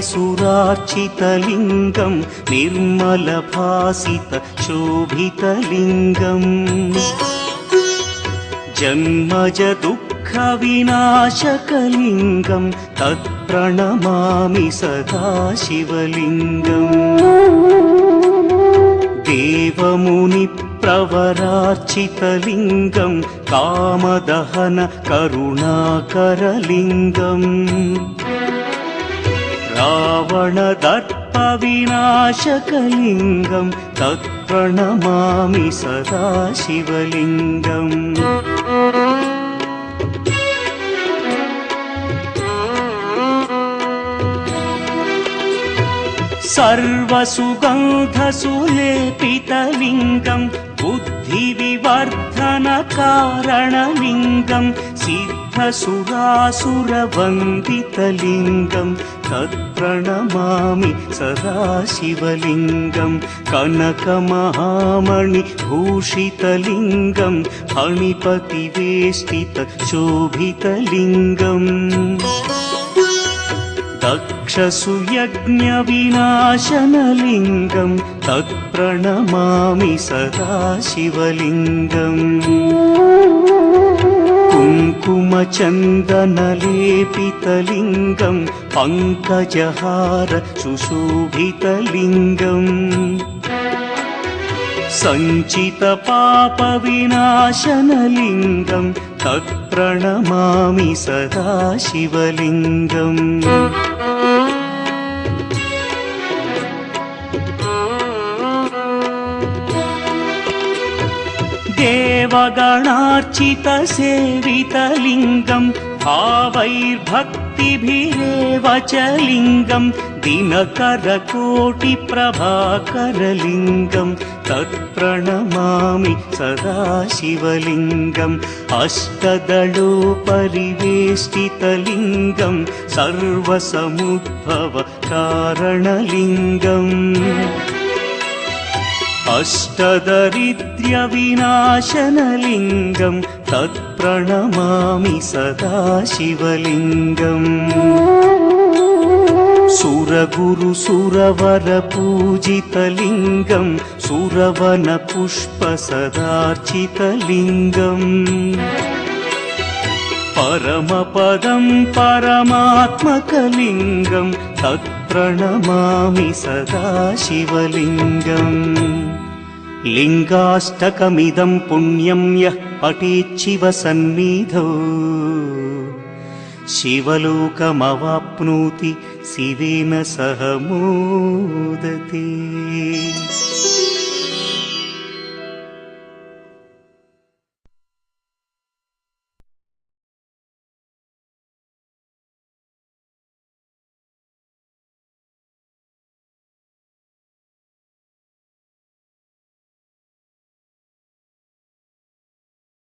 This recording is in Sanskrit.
सुरार्चितलिङ्गं निर्मलभासित शोभितलिङ्गम् जन्मज दुःखविनाशकलिङ्गं तत्प्रणमामि सदा शिवलिङ्गम् देवमुनिप्रवरार्चितलिङ्गं कामदहन करुणाकरलिङ्गम् रावणदर्पविनाशकलिङ्गं तत्प्रणमामि सदा शिवलिङ्गम् सर्वसुगन्धसुलेपितलिङ्गं बुद्धिविवर्धनकारणलिङ्गं सिद्धसुरासुरवन्दितलिङ्गं तत्प्रणमामि सदा शिवलिङ्गं कनकमहामणिभूषितलिङ्गं फणिपतिवेष्टितशोभितलिङ्गम् दक्षसुयज्ञविनाशनलिङ्गं तत्प्रणमामि सदा शिवलिङ्गम् कुङ्कुमचन्दनलेपितलिङ्गं पङ्कजहार सुशोभितलिङ्गम् सञ्चितपापविनाशनलिङ्गं तत्प्रणमामि सदा शिवलिङ्गम् देवगणार्चितसेवितलिङ्गं भावैर्भक्तिभिरेव च लिङ्गं दिनकरकोटिप्रभाकरलिङ्गं तत्प्रणमामि सदा शिवलिङ्गम् अष्टदलोपरिवेष्टितलिङ्गं सर्वसमुद्भवकारणलिङ्गम् अष्टदरिद्र्यविनाशनलिङ्गं तत्प्रणमामि सदा शिवलिङ्गम् सुरगुरुसुरवरपूजितलिङ्गं सुरवनपुष्पसदार्चितलिङ्गम् परमपदं परमात्मकलिङ्गं तत्प्रणमामि सदा शिवलिङ्गम् लिङ्गाष्टकमिदं पुण्यं यः पठेच्छिवसन्निधौ शिवलोकमवाप्नोति शिवेन सह मोदते।